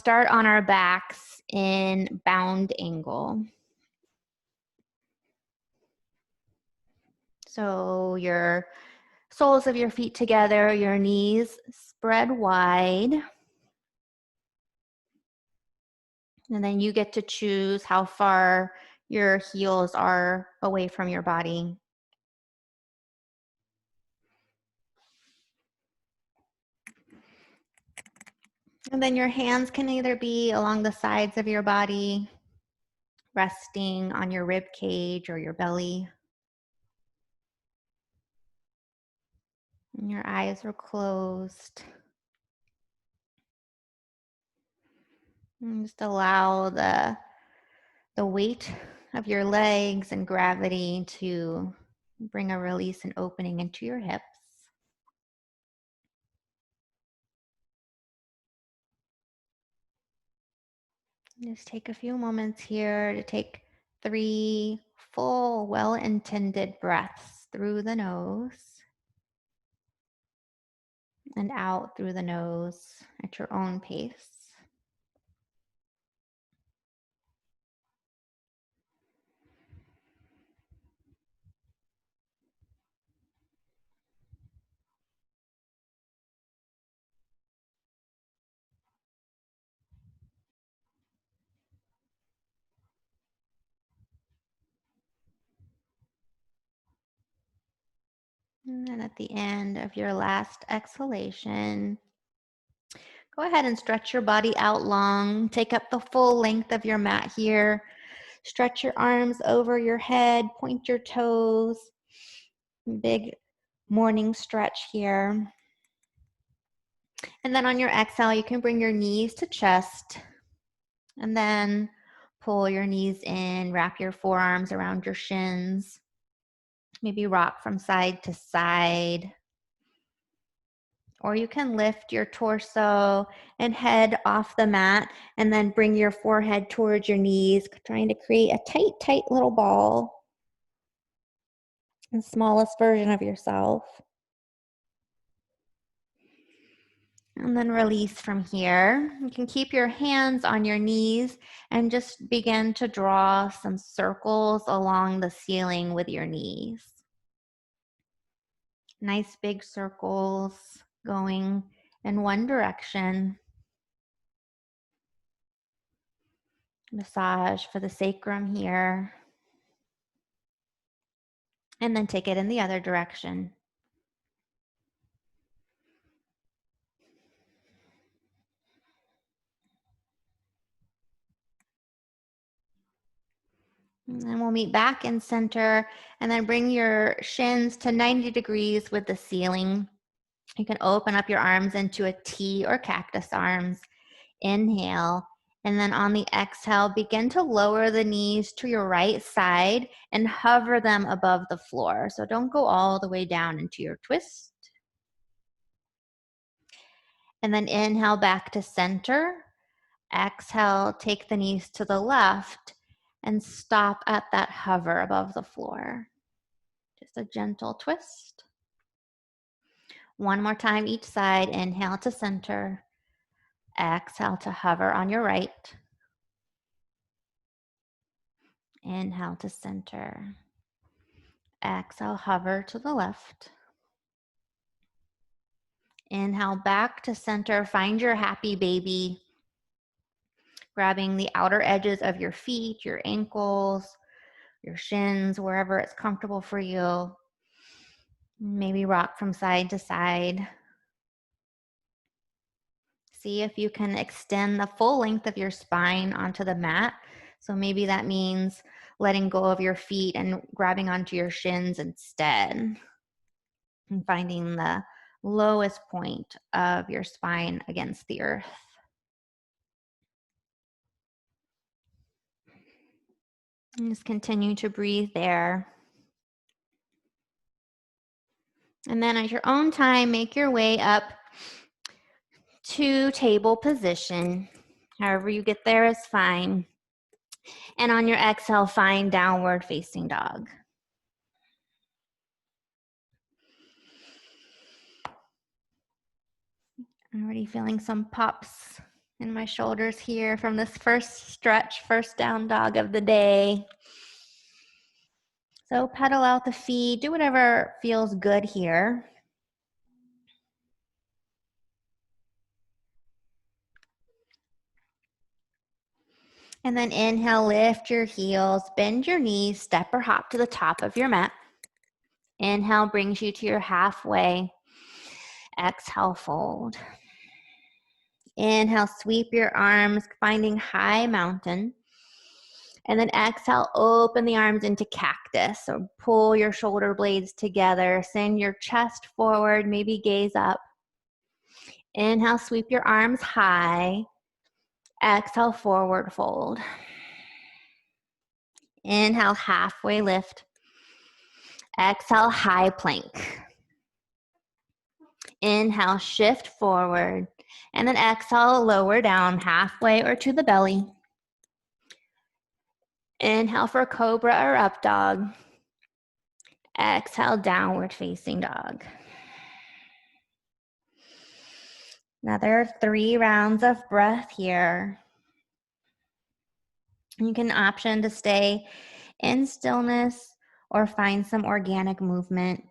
start on our backs in bound angle. So your soles of your feet together, your knees spread wide. And then you get to choose how far your heels are away from your body. And then your hands can either be along the sides of your body, resting on your rib cage or your belly. And your eyes are closed. And just allow the weight of your legs and gravity to bring a release and opening into your hips. Just take a few moments here to take 3 full, well-intended breaths through the nose and out through the nose at your own pace. And then at the end of your last exhalation, go ahead and stretch your body out long. Take up the full length of your mat here. Stretch your arms over your head, point your toes. Big morning stretch here. And then on your exhale, you can bring your knees to chest and then pull your knees in, wrap your forearms around your shins. Maybe rock from side to side. Or you can lift your torso and head off the mat and then bring your forehead towards your knees, trying to create a tight, tight little ball. The smallest version of yourself. And then release from here. You can keep your hands on your knees and just begin to draw some circles along the ceiling with your knees. Nice big circles going in one direction. Massage for the sacrum here. And then take it in the other direction. And then we'll meet back in center and then bring your shins to 90 degrees with the ceiling. You can open up your arms into a T or cactus arms. Inhale. And then on the exhale, begin to lower the knees to your right side and hover them above the floor. So don't go all the way down into your twist. And then inhale back to center. Exhale, take the knees to the left and stop at that hover above the floor. Just a gentle twist. One more time each side. Inhale to center. Exhale to hover on your right. Inhale to center. Exhale, hover to the left. Inhale back to center. Find your happy baby. Grabbing the outer edges of your feet, your ankles, your shins, wherever it's comfortable for you. Maybe rock from side to side. See if you can extend the full length of your spine onto the mat. So maybe that means letting go of your feet and grabbing onto your shins instead. And finding the lowest point of your spine against the earth. And just continue to breathe there. And then at your own time, make your way up to table position. However you get there is fine. And on your exhale, find downward facing dog. Already feeling some pops And my shoulders here from this first stretch, first down dog of the day. So pedal out the feet, do whatever feels good here. And then inhale, lift your heels, bend your knees, step or hop to the top of your mat. Inhale brings you to your halfway. Exhale, fold. Inhale, sweep your arms, finding high mountain. And then exhale, open the arms into cactus. So pull your shoulder blades together, send your chest forward, maybe gaze up. Inhale, sweep your arms high. Exhale, forward fold. Inhale, halfway lift. Exhale, high plank. Inhale, shift forward. And then exhale, lower down halfway or to the belly. Inhale for cobra or up dog. Exhale, downward facing dog. Another 3 rounds of breath here. You can option to stay in stillness or find some organic movement,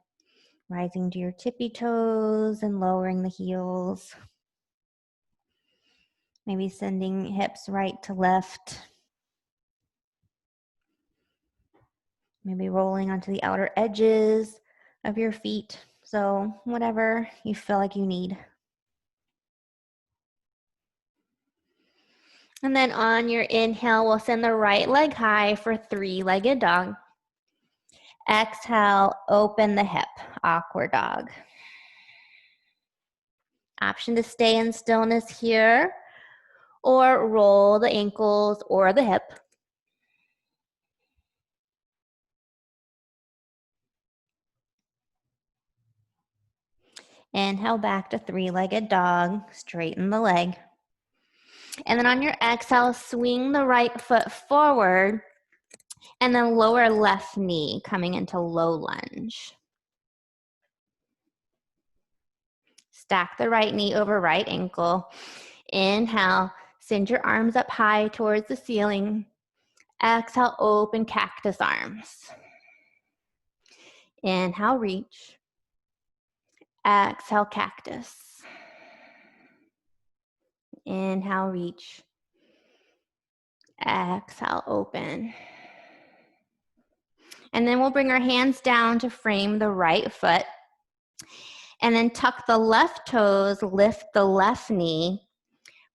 rising to your tippy toes and lowering the heels. Maybe sending hips right to left. Maybe rolling onto the outer edges of your feet. So whatever you feel like you need. And then on your inhale, we'll send the right leg high for 3-legged dog. Exhale, open the hip, awkward dog. Option to stay in stillness here or roll the ankles or the hip. Inhale back to 3-legged dog, straighten the leg. And then on your exhale, swing the right foot forward and then lower left knee, coming into low lunge. Stack the right knee over right ankle. Inhale, send your arms up high towards the ceiling. Exhale, open cactus arms. Inhale, reach. Exhale, cactus. Inhale, reach. Exhale, open. And then we'll bring our hands down to frame the right foot. And then tuck the left toes, lift the left knee.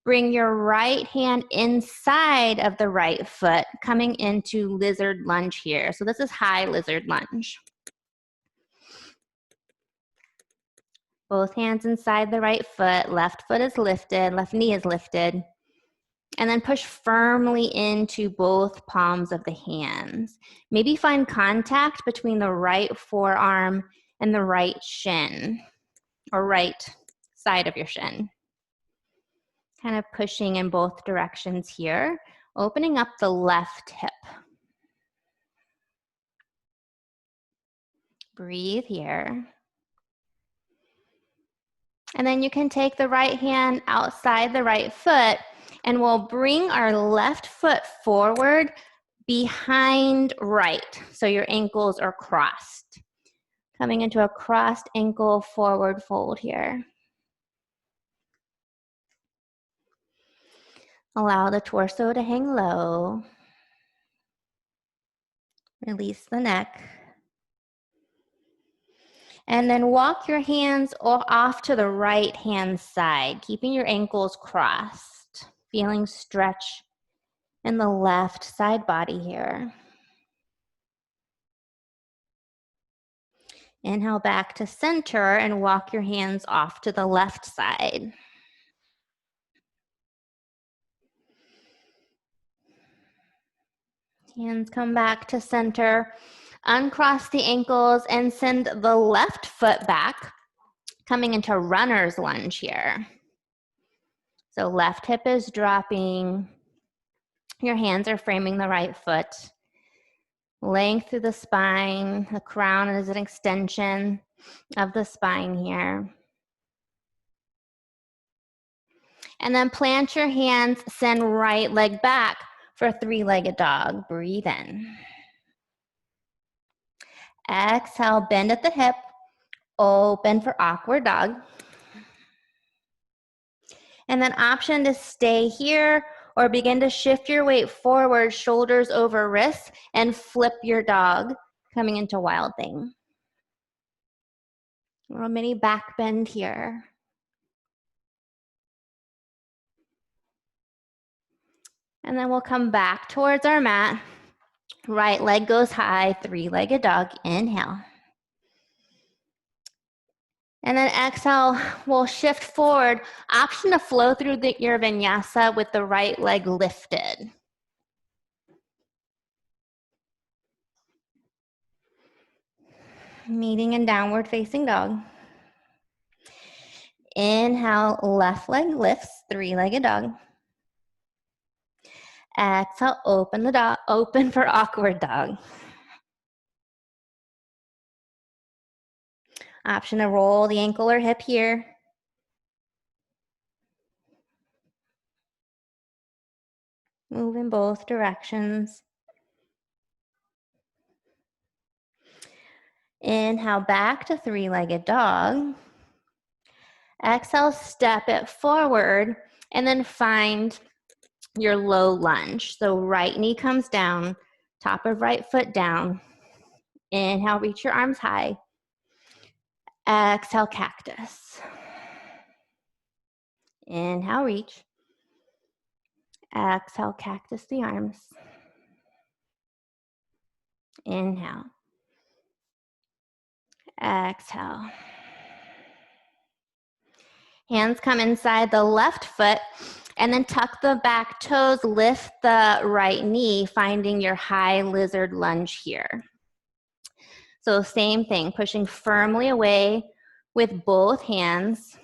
Bring your right hand inside of the right foot, coming into lizard lunge here. So this is high lizard lunge. Both hands inside the right foot, left foot is lifted, left knee is lifted. And then push firmly into both palms of the hands. Maybe find contact between the right forearm and the right shin, or right side of your shin. Kind of pushing in both directions here, opening up the left hip. Breathe here. And then you can take the right hand outside the right foot and we'll bring our left foot forward behind right. So your ankles are crossed. Coming into a crossed ankle forward fold here. Allow the torso to hang low. Release the neck. And then walk your hands off to the right hand side, keeping your ankles crossed, feeling stretch in the left side body here. Inhale back to center and walk your hands off to the left side. Hands come back to center. Uncross the ankles and send the left foot back, coming into runner's lunge here. So left hip is dropping. Your hands are framing the right foot. Length through the spine. The crown is an extension of the spine here. And then plant your hands, send right leg back for three-legged dog. Breathe in. Exhale, bend at the hip, open for awkward dog. And then option to stay here or begin to shift your weight forward, shoulders over wrists, and flip your dog, coming into wild thing. A little mini back bend here. And then we'll come back towards our mat. Right leg goes high, three-legged dog. Inhale. And then exhale, we'll shift forward. Option to flow through your vinyasa with the right leg lifted. Meeting in downward facing dog. Inhale, left leg lifts, three-legged dog. Exhale, open the dog, open for awkward dog. Option to roll the ankle or hip here. Move in both directions. Inhale, back to three-legged dog. Exhale, step it forward, and then find your low lunge. So right knee comes down, top of right foot down. Inhale, reach your arms high. Exhale, cactus. Inhale, reach. Exhale, cactus the arms. Inhale. Exhale. Hands come inside the left foot, and then tuck the back toes, lift the right knee, finding your high lizard lunge here. So same thing, pushing firmly away with both hands.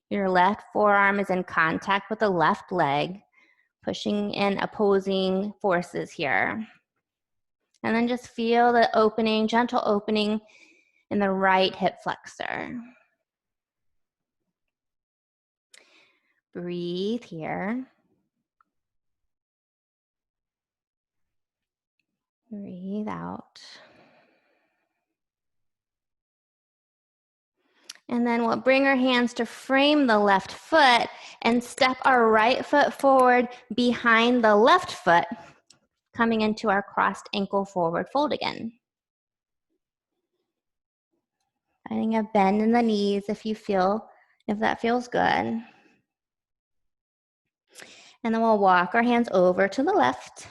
Your left forearm is in contact with the left leg, pushing in opposing forces here. And then just feel the opening, gentle opening in the right hip flexor. Breathe here. Breathe out. And then we'll bring our hands to frame the left foot and step our right foot forward behind the left foot, coming into our crossed ankle forward fold again. Finding a bend in the knees if that feels good. And then we'll walk our hands over to the left.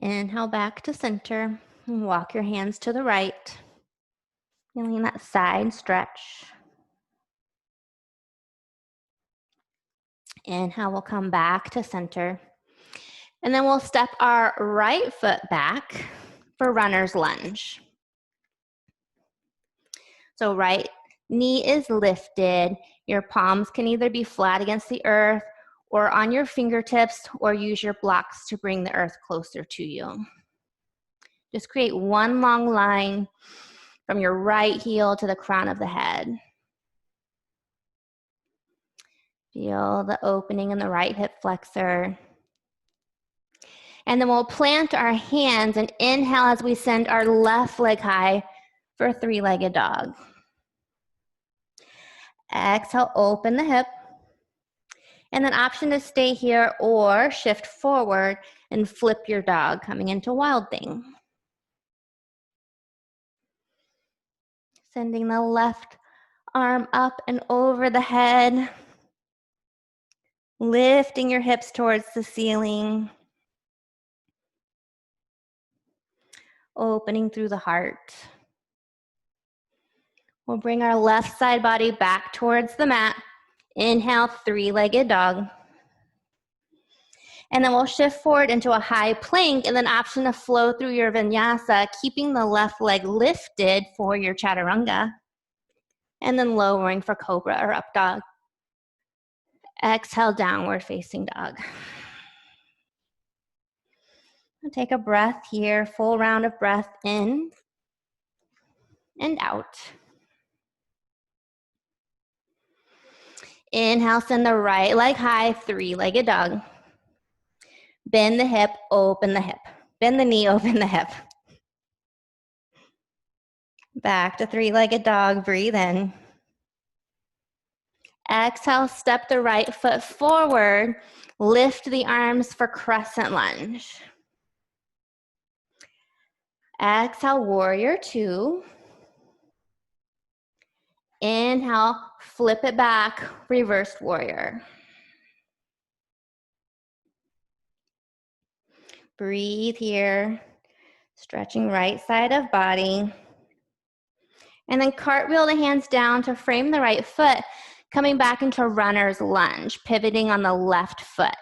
Inhale back to center. And walk your hands to the right. Feeling that side stretch. Inhale, we'll come back to center. And then we'll step our right foot back for runner's lunge. So right knee is lifted. Your palms can either be flat against the earth or on your fingertips, or use your blocks to bring the earth closer to you. Just create one long line from your right heel to the crown of the head. Feel the opening in the right hip flexor. And then we'll plant our hands and inhale as we send our left leg high for a three-legged dog. Exhale, open the hip. And then option to stay here or shift forward and flip your dog, coming into wild thing. Sending the left arm up and over the head. Lifting your hips towards the ceiling. Opening through the heart. We'll bring our left side body back towards the mat. Inhale, three-legged dog. And then we'll shift forward into a high plank, and then option to flow through your vinyasa, keeping the left leg lifted for your chaturanga. And then lowering for cobra or up dog. Exhale, downward facing dog. Take a breath here, full round of breath in. and out. Inhale, send the right leg high, three-legged dog. Bend the hip, open the hip. Bend the knee, open the hip. Back to three-legged dog, breathe in. Exhale, step the right foot forward. Lift the arms for crescent lunge. Exhale, warrior two. Inhale, flip it back, reversed warrior. Breathe here, stretching right side of body. And then cartwheel the hands down to frame the right foot, coming back into runner's lunge, pivoting on the left foot.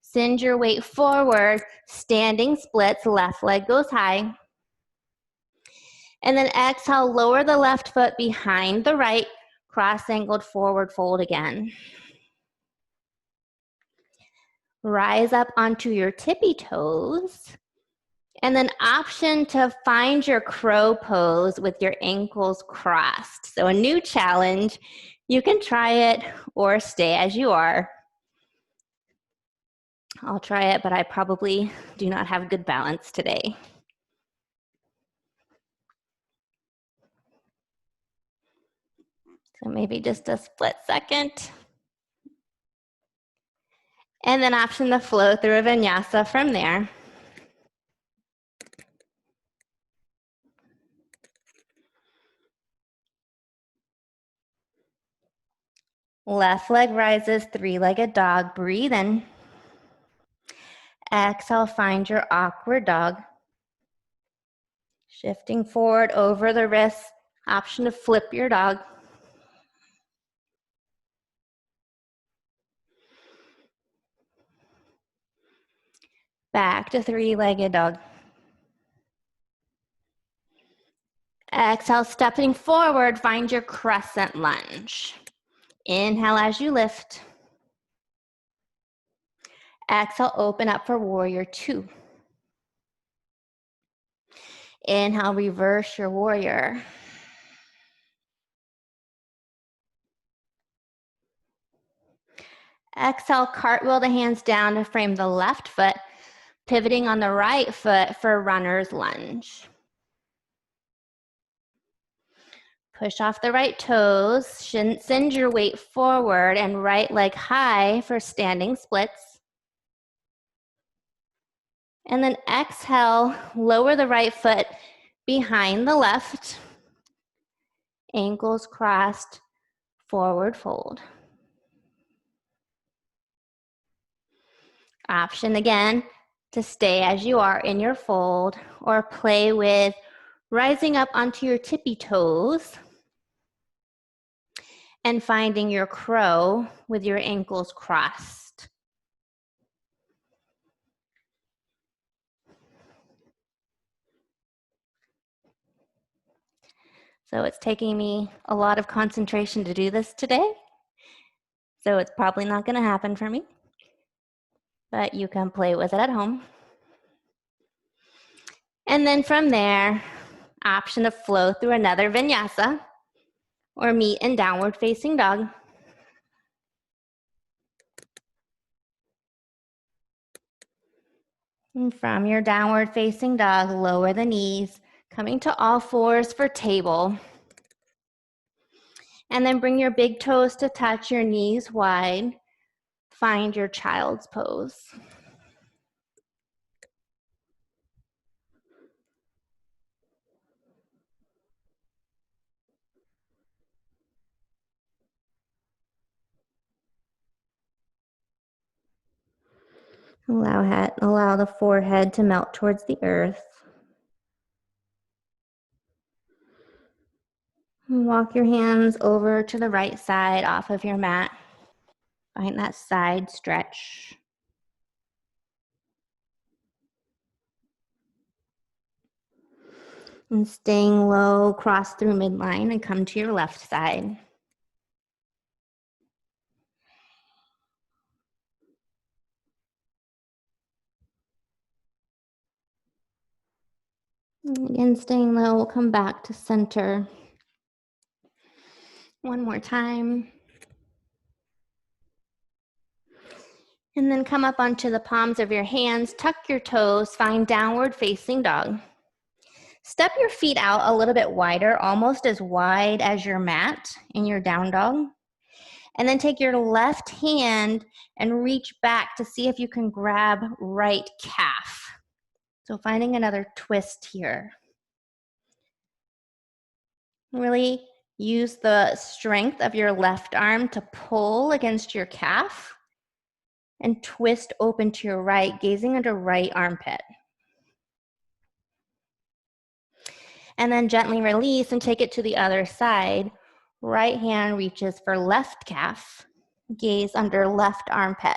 Send your weight forward, standing splits, left leg goes high. And then exhale, lower the left foot behind the right, cross-angled forward fold again. Rise up onto your tippy toes. And then option to find your crow pose with your ankles crossed. So a new challenge. You can try it or stay as you are. I'll try it, but I probably do not have good balance today. So maybe just a split second. And then option to flow through a vinyasa from there. Left leg rises, three-legged dog. Breathe in. Exhale, find your awkward dog. Shifting forward over the wrists. Option to flip your dog. Back to three-legged dog. Exhale, stepping forward, find your crescent lunge. Inhale as you lift. Exhale, open up for warrior two. Inhale, reverse your warrior. Exhale, cartwheel the hands down to frame the left foot, pivoting on the right foot for runner's lunge. Push off the right toes, send your weight forward and right leg high for standing splits. And then exhale, lower the right foot behind the left, ankles crossed, forward fold. Option again to stay as you are in your fold or play with rising up onto your tippy toes and finding your crow with your ankles crossed. So it's taking me a lot of concentration to do this today. So it's probably not going to happen for me, but you can play with it at home. And then from there, option to flow through another vinyasa or meet in downward facing dog. And from your downward facing dog, lower the knees, coming to all fours for table. And then bring your big toes to touch, your knees wide. Find your child's pose. Allow the forehead to melt towards the earth. Walk your hands over to the right side off of your mat. Find that side stretch. And staying low, cross through midline and come to your left side. Again, staying low, we'll come back to center. One more time. And then come up onto the palms of your hands, tuck your toes, find downward facing dog. Step your feet out a little bit wider, almost as wide as your mat in your down dog. And then take your left hand and reach back to see if you can grab right calf. So finding another twist here. Really use the strength of your left arm to pull against your calf and twist open to your right, gazing under right armpit. And then gently release and take it to the other side. Right hand reaches for left calf, gaze under left armpit.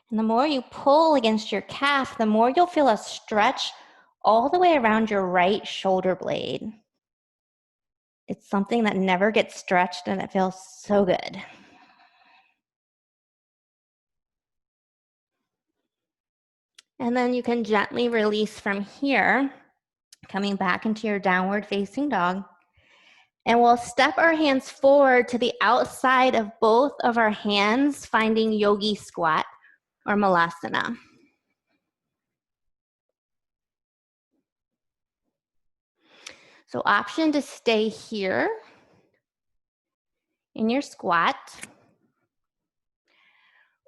And the more you pull against your calf, the more you'll feel a stretch all the way around your right shoulder blade. It's something that never gets stretched and it feels so good. And then you can gently release from here, coming back into your downward facing dog. And we'll step our hands forward to the outside of both of our hands, finding yogi squat or malasana. So option to stay here in your squat,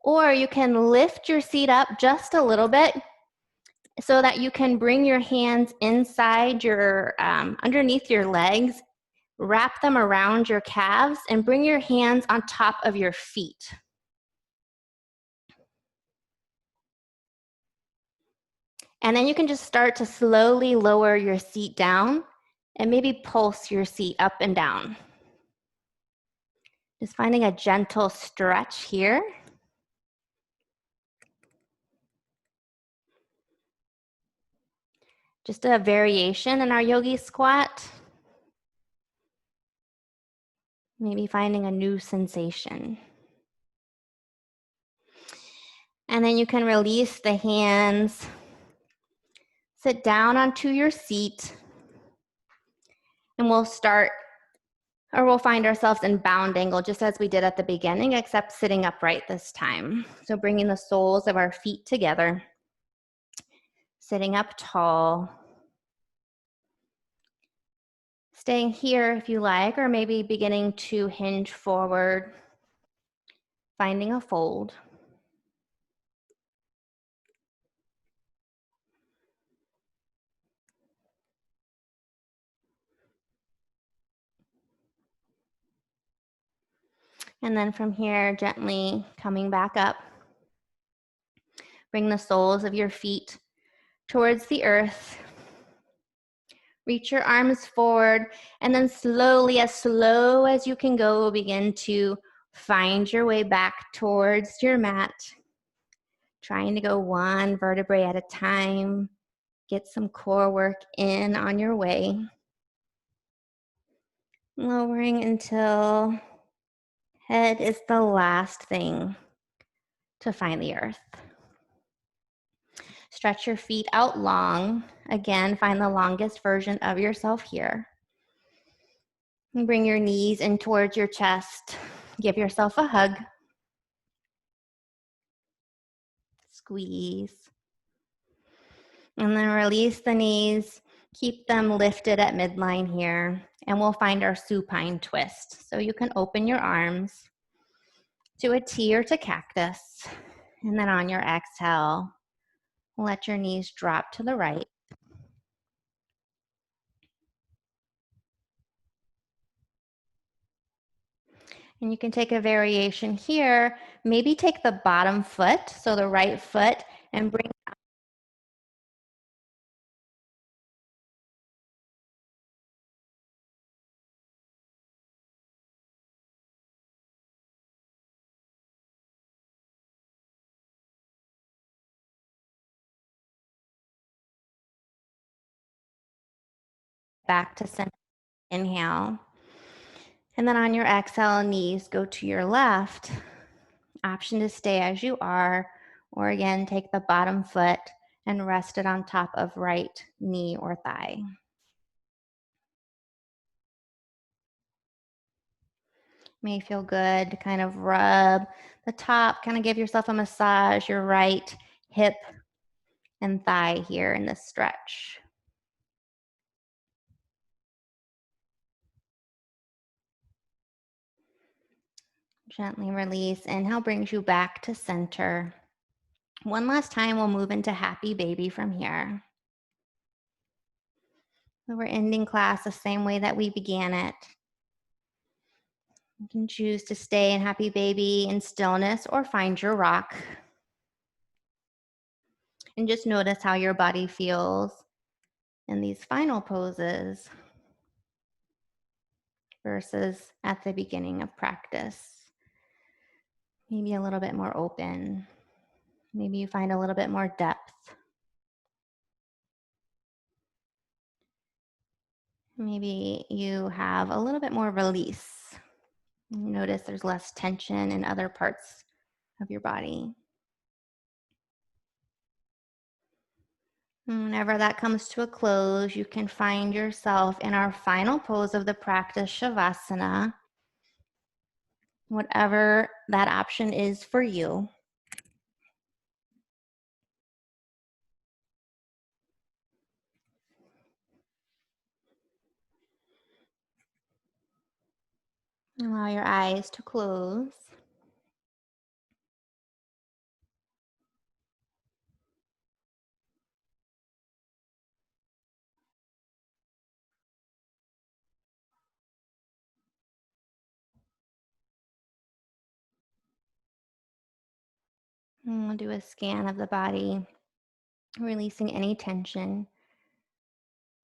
or you can lift your seat up just a little bit so that you can bring your hands inside your, underneath your legs, wrap them around your calves, and bring your hands on top of your feet. And then you can just start to slowly lower your seat down and maybe pulse your seat up and down. Just finding a gentle stretch here. Just a variation in our yogi squat. Maybe finding a new sensation. And then you can release the hands. Sit down onto your seat. And we'll find ourselves in bound angle, just as we did at the beginning, except sitting upright this time. So bringing the soles of our feet together. Sitting up tall. Staying here if you like, or maybe beginning to hinge forward, finding a fold. And then from here, gently coming back up. Bring the soles of your feet towards the earth. Reach your arms forward, and then slowly, as slow as you can go, begin to find your way back towards your mat. Trying to go one vertebrae at a time. Get some core work in on your way. Lowering until head is the last thing to find the earth. Stretch your feet out long. Again, find the longest version of yourself here. And bring your knees in towards your chest. Give yourself a hug. Squeeze. And then release the knees. Keep them lifted at midline here. And we'll find our supine twist. So you can open your arms to a T or to cactus. And then on your exhale, let your knees drop to the right. And you can take a variation here. Maybe take the bottom foot, so the right foot, and bring back to center. Inhale. And then on your exhale, knees go to your left. Option to stay as you are, Or again, take the bottom foot and rest it on top of right knee or thigh. May feel good to kind of rub the top, kind of give yourself a massage, your right hip and thigh here in this stretch. Gently release. Inhale brings you back to center. One last time, we'll move into happy baby from here. So we're ending class the same way that we began it. You can choose to stay in happy baby in stillness or find your rock. And just notice how your body feels in these final poses versus at the beginning of practice. Maybe a little bit more open. Maybe you find a little bit more depth. Maybe you have a little bit more release. Notice there's less tension in other parts of your body. Whenever that comes to a close, you can find yourself in our final pose of the practice, Shavasana, whatever that option is for you. Allow your eyes to close. And we'll do a scan of the body, releasing any tension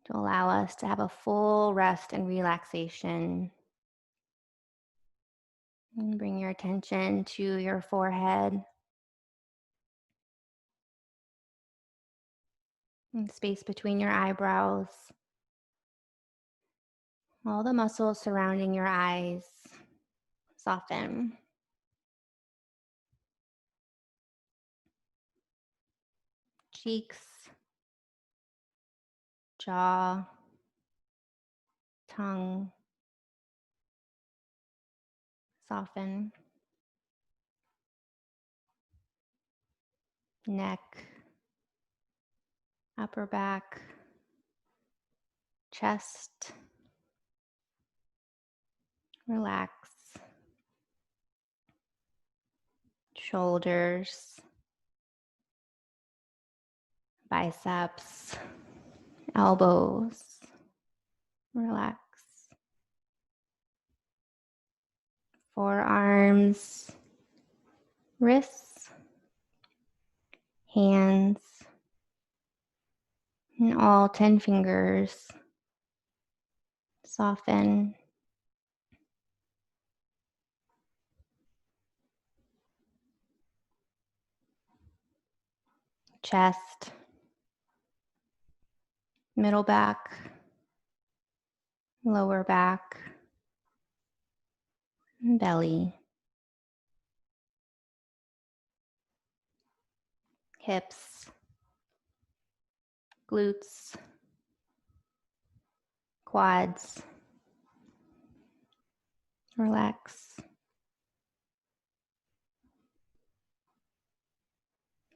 to allow us to have a full rest and relaxation. And bring your attention to your forehead and space between your eyebrows. All the muscles surrounding your eyes soften. Cheeks, jaw, tongue, soften. Neck, upper back, chest, relax. Shoulders, biceps, elbows, relax. Forearms, wrists, hands, and all 10 fingers. Soften. Chest, middle back, lower back, and belly. Hips, glutes, quads. Relax.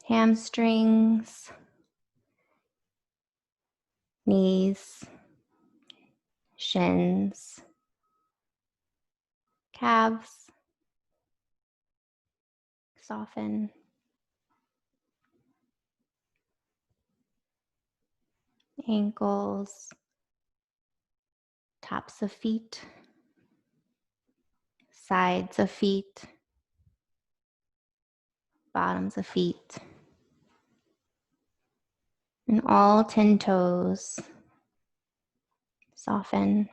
Hamstrings, knees, shins, calves. Soften. Ankles, tops of feet, sides of feet, bottoms of feet, and all 10 toes. Soften.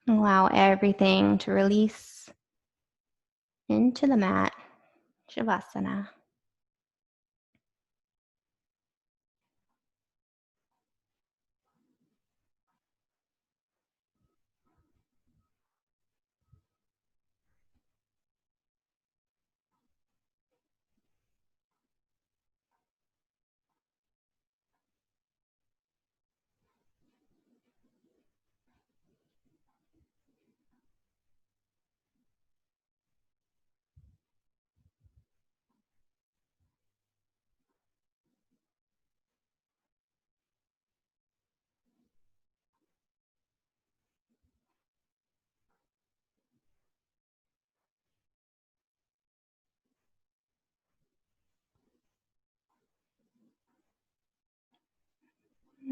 Allow everything to release into the mat, Shavasana.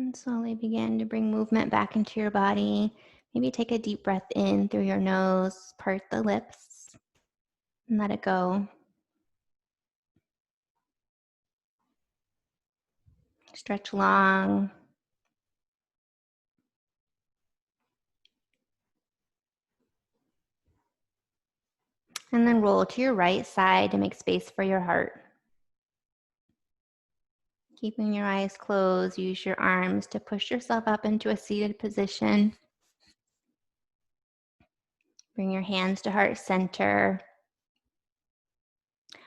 And slowly begin to bring movement back into your body. Maybe take a deep breath in through your nose, part the lips, and let it go. Stretch long. And then roll to your right side to make space for your heart. Keeping your eyes closed, use your arms to push yourself up into a seated position. Bring your hands to heart center.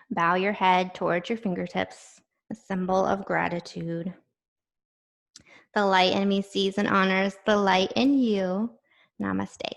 Bow your head towards your fingertips, a symbol of gratitude. The light in me sees and honors the light in you. Namaste.